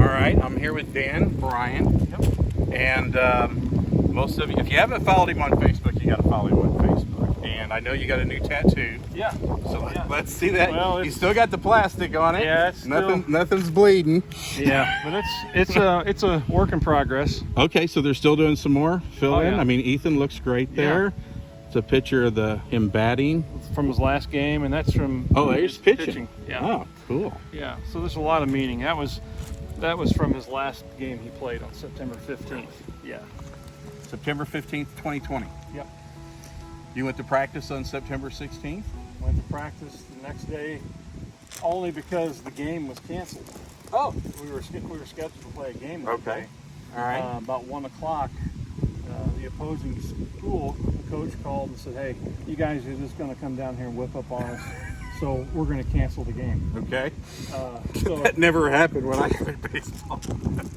right, I'm here with Bryan. Yep. And most of you, if you haven't followed him on Facebook, you got to follow him on Facebook. And I know you got a new tattoo. Yeah. So yeah. let's see that. Well, you still got the plastic on it. Yeah, it's nothing's bleeding. Yeah, but it's a work in progress. Okay, so they're still doing some more fill in. Yeah. I mean, Ethan looks great there. Yeah. It's a picture of him batting. It's from his last game, and that's from There's pitching. Yeah. Oh, cool. Yeah. So there's a lot of meaning. That was from his last game he played on September 15th. Yeah. September 15th, 2020. Yep. You went to practice on September 16th? Went to practice the next day, only because the game was canceled. Oh. We were scheduled to play a game that Okay. day. All right. About 1 o'clock, the opposing school coach called and said, "Hey, you guys are just going to come down here and whip up on us, so we're going to cancel the game." Okay. So That never happened when I played baseball.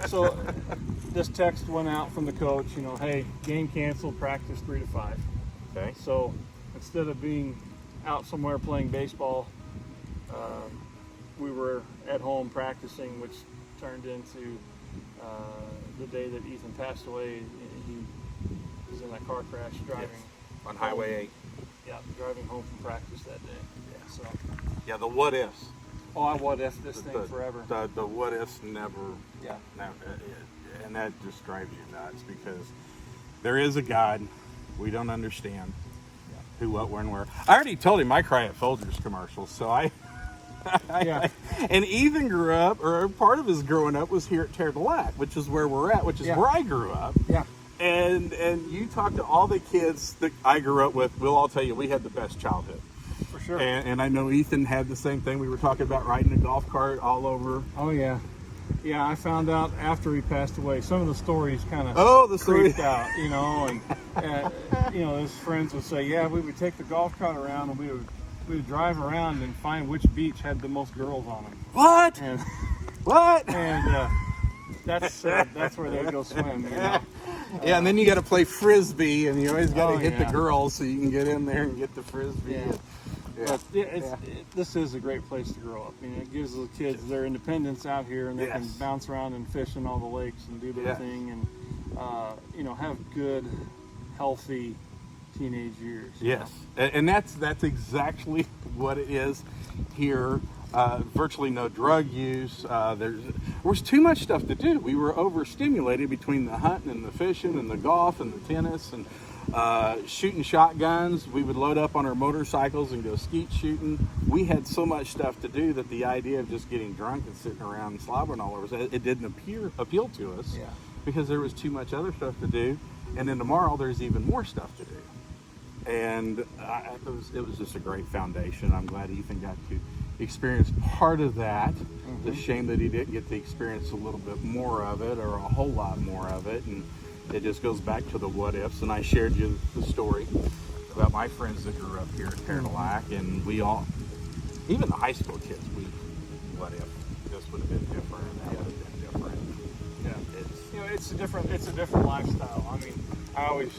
So this text went out from the coach, "Hey, game canceled, practice 3 to 5. Okay. So instead of being out somewhere playing baseball, we were at home practicing, which turned into the day that Ethan passed away. He was in that car crash driving on Highway 8. Yeah, driving home from practice that day. Yeah. So. Yeah, the what ifs. Oh, I what if this thing forever. The what ifs never. Yeah. And that just drives you nuts because there is a God we don't understand. Yeah. Who, what, when, where. I already told him I cry at Folgers commercials, so Yeah. And Ethan grew up, or part of his growing up was here at Terre du Lac, which is where we're at, which is where I grew up. Yeah. And you talk to all the kids that I grew up with, we'll all tell you we had the best childhood. For sure. And I know Ethan had the same thing. We were talking about riding a golf cart all over. Oh yeah. Yeah, I found out after he passed away. Some of the stories kind of creeped out, and his friends would say, "Yeah, we would take the golf cart around and we would drive around and find which beach had the most girls on it." What? And what? And that's where they would go swim. Yeah, and then you got to play frisbee, and you always got to hit the yeah. girls so you can get in there and get the frisbee. Yeah. But this is a great place to grow up. It gives the kids their independence out here, and they can bounce around and fish in all the lakes and do their thing, and have good, healthy teenage years. Yes, and that's exactly what it is here. Virtually no drug use. There was too much stuff to do. We were overstimulated between the hunting and the fishing and the golf and the tennis and shooting shotguns. We would load up on our motorcycles and go skeet shooting. We had so much stuff to do that the idea of just getting drunk and sitting around and slobbering all over us, it didn't appeal to us. Yeah. Because there was too much other stuff to do. And then tomorrow there's even more stuff to do. And it was just a great foundation. I'm glad Ethan got to experience part of that. Mm-hmm. The shame that he didn't get to experience a little bit more of it, or a whole lot more of it. And it just goes back to the what ifs. And I shared you the story about my friends that grew up here at Terre du Lac, and we all, even the high school kids, what if this would have been different and that would have been different. Yeah, it's a different lifestyle. I always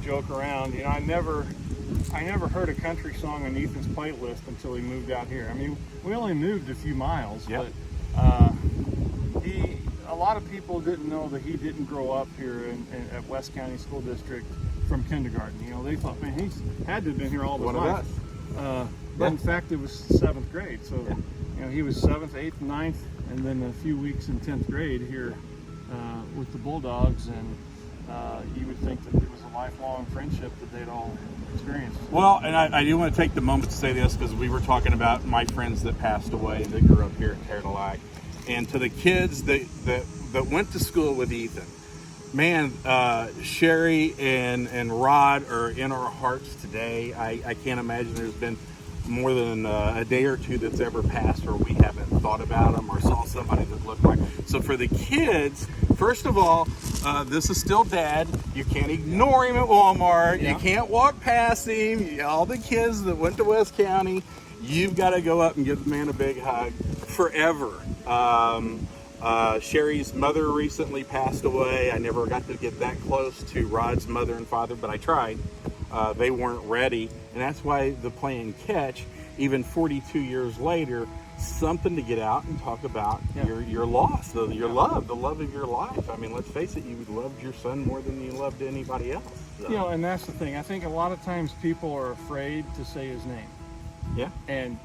joke around. I never heard a country song on Ethan's playlist until he moved out here. We only moved a few miles, but a lot of people didn't know that he didn't grow up here at West County School District from kindergarten. They thought, man, he's had to have been here all his life. But in fact, it was 7th grade. So, he was 7th, 8th, 9th, and then a few weeks in 10th grade here with the Bulldogs. And you would think that it was a lifelong friendship that they'd all experienced. Well, and I do want to take the moment to say this, because we were talking about my friends that passed away that grew up here at Terre du Lac. And to the kids that went to school with Ethan, man, Sherrie and Rod are in our hearts today. I can't imagine there's been more than a day or two that's ever passed where we haven't thought about them or saw somebody that looked like. So for the kids, first of all, this is still Dad. You can't ignore him at Walmart. You can't walk past him. All the kids that went to West County, you've got to go up and give the man a big hug forever. Sherrie's mother recently passed away. I never got to get that close to Rod's mother and father, but I tried. They weren't ready, and that's why the playing catch, even 42 years later, something to get out and talk about your loss, your love, the love of your life. I mean, let's face it, you loved your son more than you loved anybody else. So. You know, and that's the thing. I think a lot of times people are afraid to say his name. Yeah. And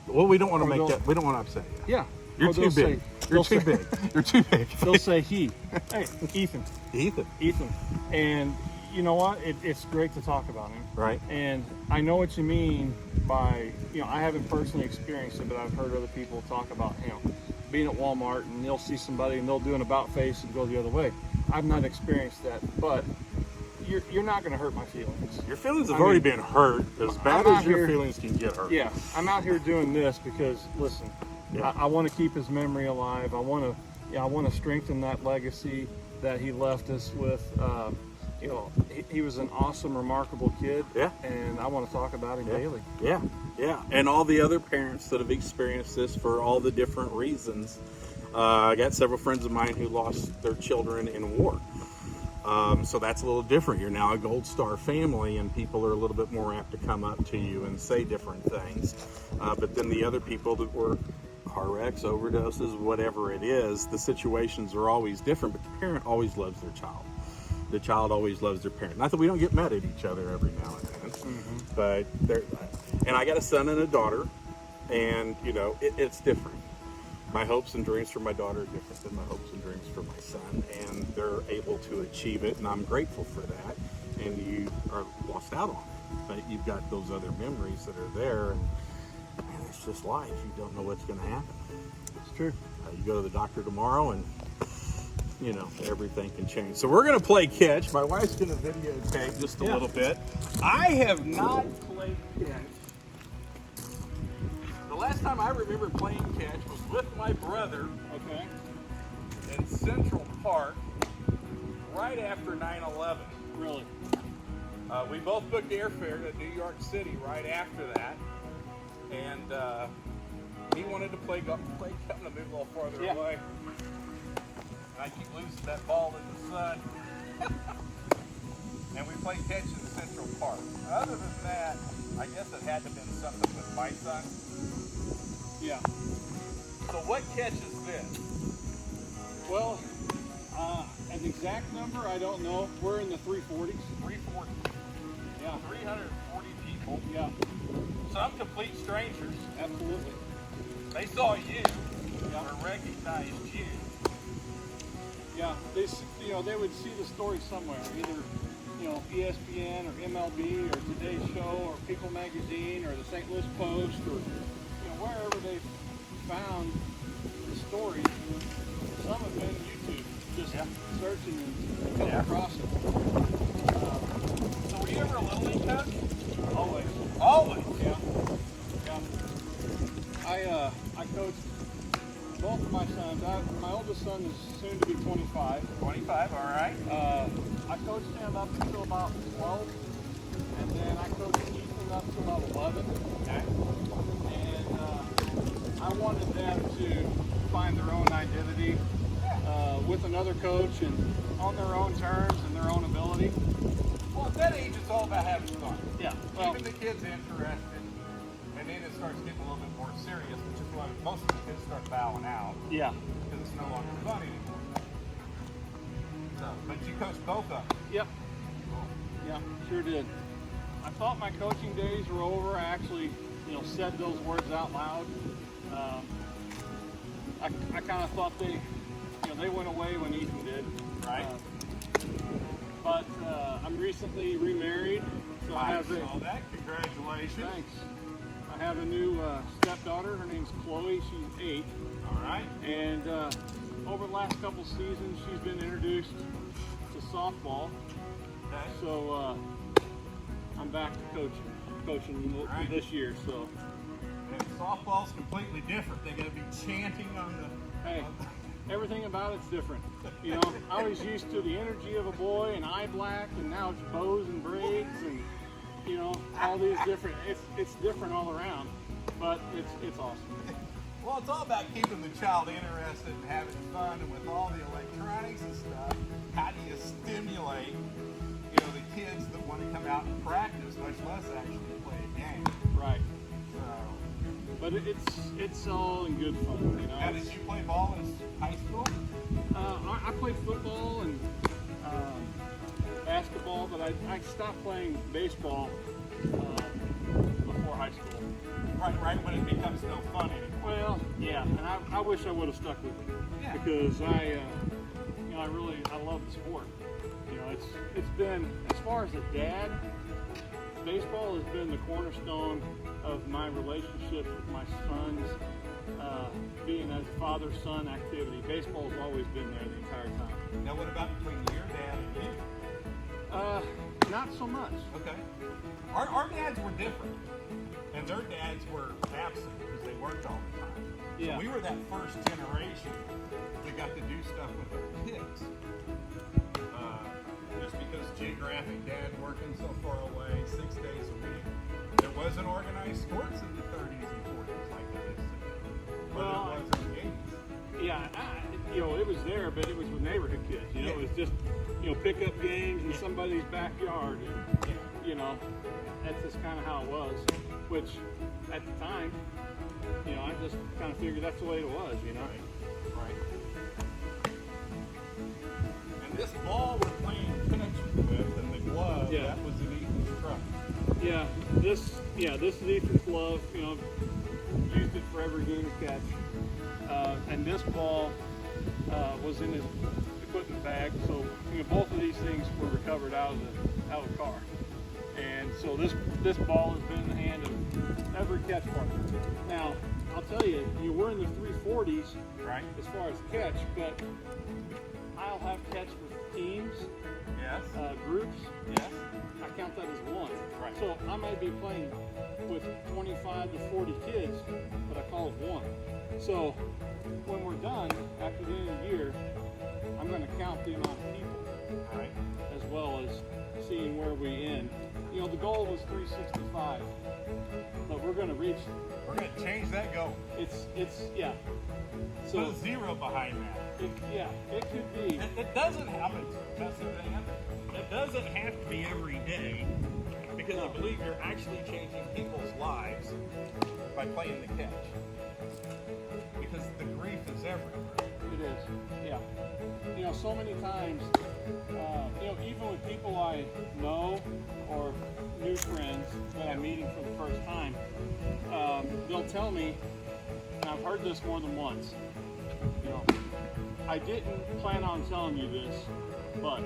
well, we don't want to make that. We don't want to upset you. Yeah. You're too big. You're too big. You're too big. They'll say he. Hey, Ethan. Ethan. And you know what? It's great to talk about him. Right. And I know what you mean by, I haven't personally experienced it, but I've heard other people talk about, being at Walmart and they'll see somebody and they'll do an about face and go the other way. I've not experienced that, but you're not going to hurt my feelings. Your feelings have already been hurt, as bad as your feelings can get hurt. Yeah, I'm out here doing this because, listen, I want to keep his memory alive. I want to strengthen that legacy that he left us with. He was an awesome, remarkable kid. Yeah. And I want to talk about him daily. Yeah. And all the other parents that have experienced this for all the different reasons. I got several friends of mine who lost their children in war. So that's a little different. You're now a Gold Star family, and people are a little bit more apt to come up to you and say different things. But then the other people that were car wrecks, overdoses, whatever it is, the situations are always different, but the parent always loves their child. The child always loves their parent. Not that we don't get mad at each other every now and then, but and I got a son and a daughter, and it's different. My hopes and dreams for my daughter are different than my hopes and dreams for my son, and they're able to achieve it, and I'm grateful for that. And you are lost out on it, but you've got those other memories that are there, and it's just life. You don't know what's going to happen. It's true. You go to the doctor tomorrow, and everything can change. So we're going to play catch. My wife's going to videotape just a little bit. I have not played catch. The last time I remember playing catch was with my brother, in Central Park, right after 9/11. Really? We both booked airfare to New York City right after that, and he wanted to play catch and move a little farther away. I keep losing that ball in the sun. And we played catch in Central Park. Other than that, I guess it had to have been something with my son. Yeah. So what catch is this? Well, an exact number, I don't know. We're in the 340s. 340. Yeah. 340 people. Yeah. Some complete strangers. Absolutely. They saw you or recognized you. Yeah, they would see the story somewhere, either ESPN or MLB or Today's Show or People Magazine or the St. Louis Post or wherever they found the story. Some have been YouTube, just searching and coming across it. So were you ever a Little League coach? Always. Always? Yeah. I coached both of my sons. My oldest son is soon to be 25. 25, all right. I coached him up until about 12, and then I coached Ethan up to about 11. Okay. And I wanted them to find their own identity with another coach and on their own terms and their own ability. Well, at that age, it's all about having fun. Yeah. Keeping the kids interested, and then it starts getting a little bit more serious, which is when most of the kids start bowing out. Yeah. Because it's no longer fun anymore. So, but you coached both of them. Yep. Yeah, sure did. I thought my coaching days were over. I actually, said those words out loud. I kind of thought they went away when Ethan did. Right. But I'm recently remarried, so I have saw that. Congratulations. Thanks. I have a new stepdaughter. Her name's Chloe. She's 8. All right. And over the last couple seasons, she's been introduced to softball. Okay. So I'm back to coaching this year. So. And softball's completely different. They're going to be chanting on the. Hey, everything about it's different. I was used to the energy of a boy and eye black, and now it's bows and braids and all these different. It's different all around, but it's awesome. Well, it's all about keeping the child interested and having fun, and with all the electronics and stuff, how do you stimulate, the kids that want to come out and practice, much less actually play a game? Right. So, but it's all in good fun, you know. Now, did you play ball in high school? I played football and basketball, but I stopped playing baseball before high school. Right when it becomes no fun anymore. Well, yeah, and I wish I would have stuck with it, Yeah. because I love the sport. You know, it's been, as far as a dad, baseball has been the cornerstone of my relationship with my sons. Being as a father-son activity, baseball has always been there the entire time. Now, what about between your dad and you? Not so much. Okay. Our dads were different, and their dads were absent because they worked all the time. Yeah. So we were that first generation that got to do stuff with our kids. Just because geographic dad working so far away, 6 days a week, there wasn't organized sports in the 30s and 40s like there is today. Well, it was in the 80s. Yeah, it was there, but it was with neighborhood kids. You know, it was just, pick-up games in somebody's backyard. And, that's just kind of how it was. Which, at the time, I just kind of figured that's the way it was. Right. And this ball we're playing catch with, and the glove, that was in Ethan's truck. Yeah, this is Ethan's glove. Used it for every game of catch. And this ball was in his equipment bag. So both of these things were recovered out of the car. And so this ball has been in the hand of every catch partner. Now, I'll tell you, we're in the 340s, right, as far as catch, but I'll have catch with teams, yes, groups. yes. I count that as one. Right. So I might be playing with 25 to 40 kids, but I call it one. So when we're done, after the end of the year, I'm going to count the amount of people, Right. as well as seeing where we end. The goal was 365, but we're going to reach. We're going to change that goal. It's. Put a zero behind that. It could be. It doesn't have It doesn't have to be every day, because I believe you're actually changing people's lives by playing the catch. Because the grief is everywhere. It is, yeah. So many times, even with people I know or new friends that I'm meeting for the first time, they'll tell me, and I've heard this more than once, I didn't plan on telling you this, but,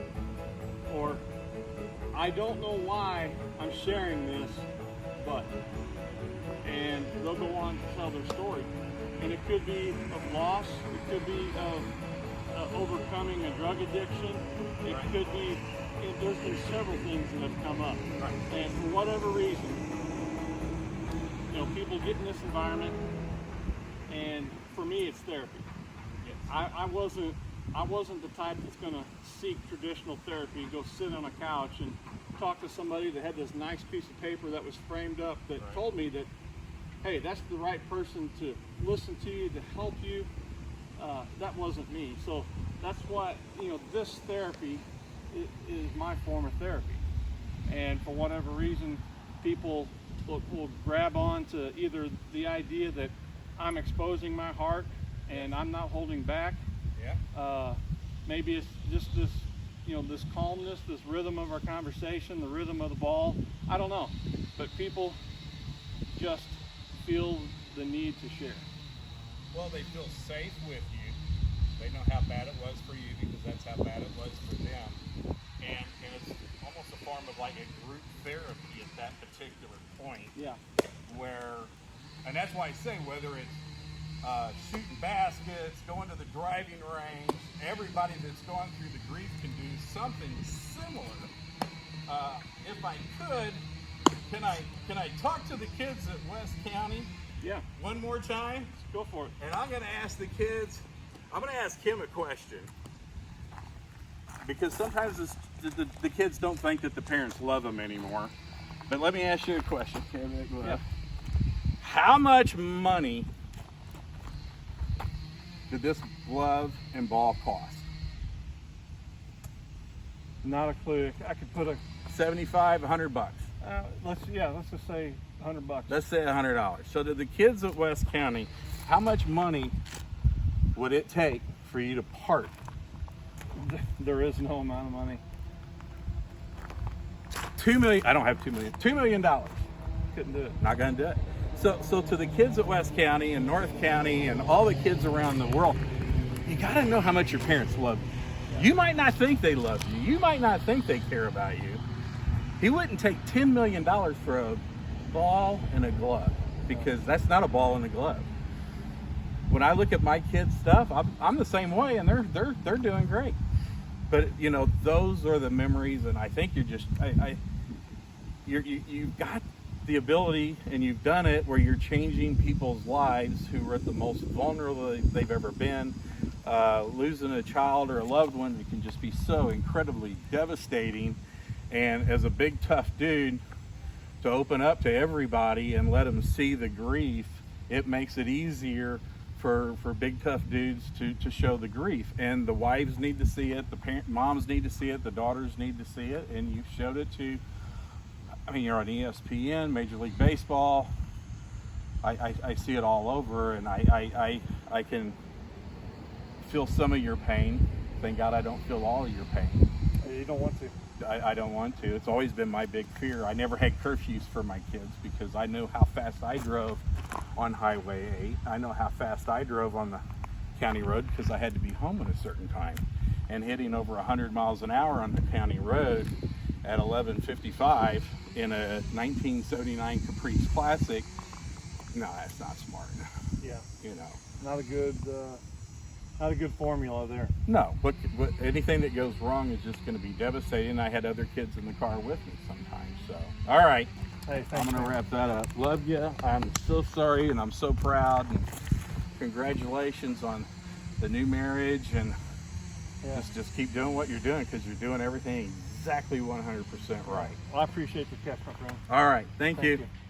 or I don't know why I'm sharing this, but, and they'll go on to tell their story. And it could be of loss, it could be of overcoming a drug addiction, it could be, there's been several things that have come up. Right. And for whatever reason, people get in this environment, and for me it's therapy. Yes. I wasn't the type that's going to seek traditional therapy and go sit on a couch and talk to somebody that had this nice piece of paper that was framed up that told me that, hey, that's the right person to listen to you, to help you. That wasn't me. So that's why, this therapy is my form of therapy. And for whatever reason, people will grab on to either the idea that I'm exposing my heart and I'm not holding back. Yeah. Maybe it's just this, this calmness, this rhythm of our conversation, the rhythm of the ball. I don't know. But people just feel the need to share. Well, they feel safe with you. They know how bad it was for you because that's how bad it was for them. And it's almost a form of like a group therapy at that particular point. Yeah. And that's why I say whether it's shooting baskets, going to the driving range, everybody that's gone through the grief can do something similar. If I could, can I talk to the kids at West County? Yeah. One more time? Let's go for it. And I'm going to ask the kids, I'm going to ask him a question. Because sometimes the kids don't think that the parents love them anymore. But let me ask you a question. Yeah. How much money did this glove and ball cost? Not a clue. I could put a $75, $100. let's just say $100. Let's say $100. So to the kids at West County, how much money would it take for you to park? There is no amount of money. $2 million. I don't have $2 million. $2 million. Couldn't do it. Not gonna do it. So to the kids at West County and North County and all the kids around the world, you gotta know how much your parents love you. You might not think they love you. You might not think they care about you. He wouldn't take $10 million for a ball and a glove, because that's not a ball and a glove. When I look at my kids' stuff, I'm the same way, and they're doing great. But you know, those are the memories, and I think you've got the ability, and you've done it, where you're changing people's lives who are at the most vulnerable they've ever been. Losing a child or a loved one, it can just be so incredibly devastating. And as a big tough dude, to open up to everybody and let them see the grief, it makes it easier for big tough dudes to show the grief. And the wives need to see it, the moms need to see it, the daughters need to see it, and you've showed it to, I mean, you're on ESPN, Major League Baseball. I see it all over, and I can feel some of your pain. Thank God I don't feel all of your pain. You don't want to. I don't want to. It's always been my big fear. I never had curfews for my kids because I knew how fast I drove on Highway 8. I know how fast I drove on the county road because I had to be home at a certain time. And hitting over 100 miles an hour on the county road at 11:55 in a 1979 Caprice Classic, no, that's not smart. Yeah. You know. Not a good formula there. No, what anything that goes wrong is just going to be devastating. I had other kids in the car with me sometimes. So, all right, hey, thanks, I'm going to man. wrap that up. Love you. I'm so sorry, and I'm so proud. And congratulations on the new marriage. And Yeah. just keep doing what you're doing, because you're doing everything exactly 100% right. Well, I appreciate the catch, my friend. All right, thank you. Thank you.